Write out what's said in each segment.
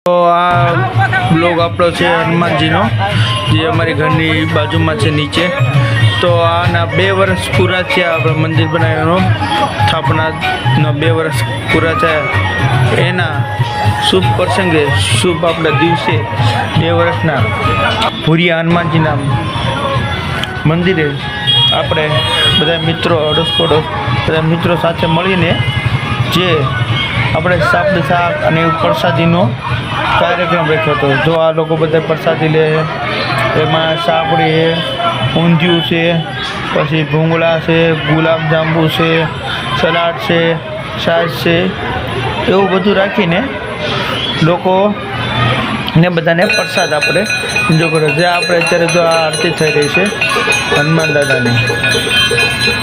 તો આ બ્લોગ આપણો છે હનુમાનજીનો, જે અમારી ઘરની બાજુમાં છે નીચે. તો આના 2 વર્ષ પૂરા થયા આપણે મંદિર બનાવ્યાનો, સ્થાપનાના 2 વર્ષ પૂરા થયા. એના શુભ પ્રસંગે શુભ આપણા દિવસે 2 વર્ષના ભૂરિયા હનુમાનજીના મંદિરે આપણે બધા મિત્રો અડોસ પડોસ બધા મિત્રો સાથે મળીને જે આપણે સાપડી શાક અને પ્રસાદીનો કાર્યક્રમ રાખ્યો હતો. જો આ લોકો બધા પ્રસાદી લે, એમાં સાપડી છે, ઊંધિયું છે, પછી ભૂંગળા છે, ગુલાબજાંબુ છે, સલાડ છે, છાશ છે, એવું બધું રાખીને લોકોને બધાને પ્રસાદ આપણે જો કરો. જે આપણે અત્યારે જો આ આરતી થઈ રહી છે હનુમાન દાદાની,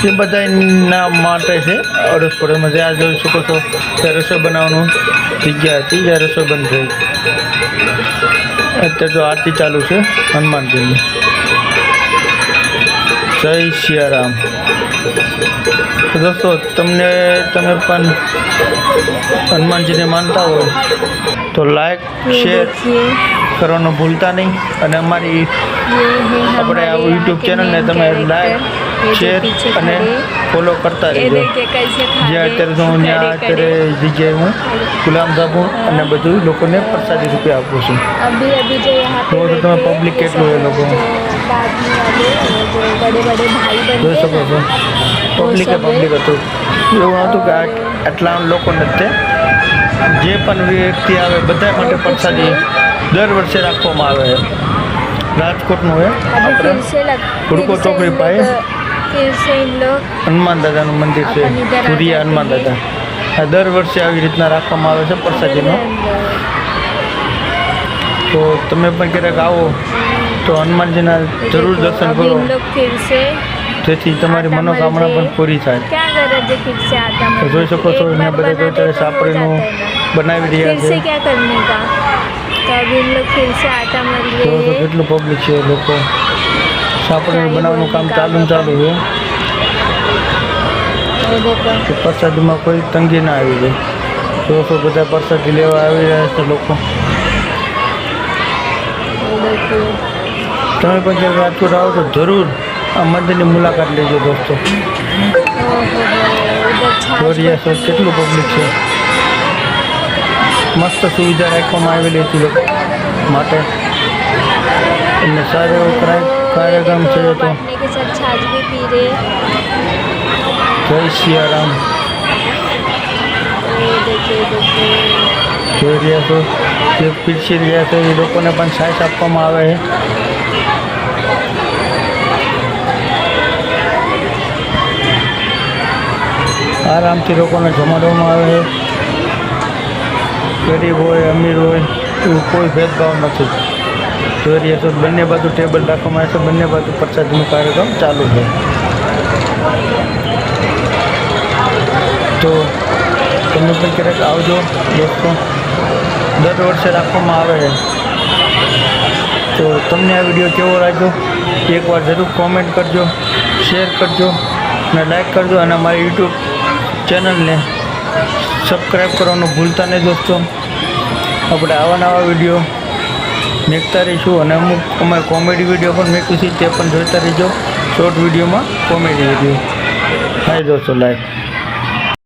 એ બધાના માટે છે અડોસ પડોશમાં. જે આ જોઈ શકો છો ત્યાં રસોઈ બનાવવાનું જગ્યા હતી, જ્યાં રસોઈ બંધ થઈ. અત્યારે જો આરતી ચાલુ છે હનુમાનજીની. જય સિયારામ. દોસ્તો, તમે પણ હનુમાનજીને માનતા હોય તો લાઈક શેર કરવાનું ભૂલતા નહીં. અને અમારી આપણે આ યુટ્યુબ ચેનલને તમે લાઈક શેર અને ફોલો કરતા રહેજો. જે અત્યારે હું ત્યાં અત્યારે જગ્યાએ હું ગુલાબજાંબુ અને બધું લોકોને પ્રસાદી રૂપે આપું છું. તો તમે પબ્લિક કેટલું એ લોકો જોઈ શકો છો. પબ્લિક હતું, એવું હતું કે આટલા લોકો નથી. જે પણ વ્યક્તિ આવે બધા માટે પ્રસાદી દર વર્ષે રાખવામાં આવે છે. રાજકોટનું એ આપણે હુડકો ચોકડી પાસે હનુમાન દાદાનું મંદિર છે, ભૂરિયા હનુમાન દાદા. આ દર વર્ષે આવી રીતના રાખવામાં આવે છે પ્રસાદીનો. તો તમે પણ ક્યારેક આવો તો હનુમાનજીના જરૂર દર્શન કરો, જેથી તમારી મનોકામના પણ પૂરી થાય. તો જોઈ શકો છો અહીંયા બધા અત્યારે સાપડીનું બનાવી રહ્યા છે. તો કેટલું પબ્લિક છે, લોકો સાપડીનું બનાવવાનું કામ ચાલુ છે. પ્રસાદીમાં કોઈ તંગી ના આવી જાય. તો બધા પ્રસાદી લેવા આવી રહ્યા છે લોકો. તમે પણ જ્યારે રાજકોટ આવો તો જરૂર આ મંદિરની મુલાકાત લેજો દોસ્તો. જોરિયા છો કેટલું પબ્લિક છે. મસ્ત સુવિધા રાખવામાં આવેલી હતી લોકો માટે. અને સારો એવો કાર્યક્રમ છે. તો જય સિયારામ. જોઈ રહ્યા છો જે પીરસી રહ્યા છે એ લોકોને પણ છાશ આપવામાં આવે છે. આરામથી લોકોને જમાડવામાં આવે છે. ગરીબ હોય અમીર હોય એવું કોઈ ભેદભાવ નથી. જોઈ રહ્યા છો બંને બાજુ ટેબલ રાખવામાં આવે છે, બંને બાજુ પ્રસાદીનો કાર્યક્રમ ચાલુ છે. તો તમે પણ ક્યારેક આવજો દોસ્તો. દર વર્ષે રાખવામાં આવે છે. તો તમને આ વિડીયો કેવો લાગ્યો એકવાર જરૂર કોમેન્ટ કરજો, શેર કરજો અને લાઈક કરજો. અને અમારી યુટ્યુબ ચેનલને સબસ્ક્રાઈબ કરવાનું ભૂલતા નહીં દોસ્તો. આપણે આવા નવા વિડીયો મેકતા રહીશું. અને અમુક અમારે કોમેડી વિડીયો પણ મેકું છે, તે પણ જોઈતા રહીજો. શોર્ટ વિડીયોમાં કોમેડી વિડીયો. હાય દોસ્તો, લાઈક.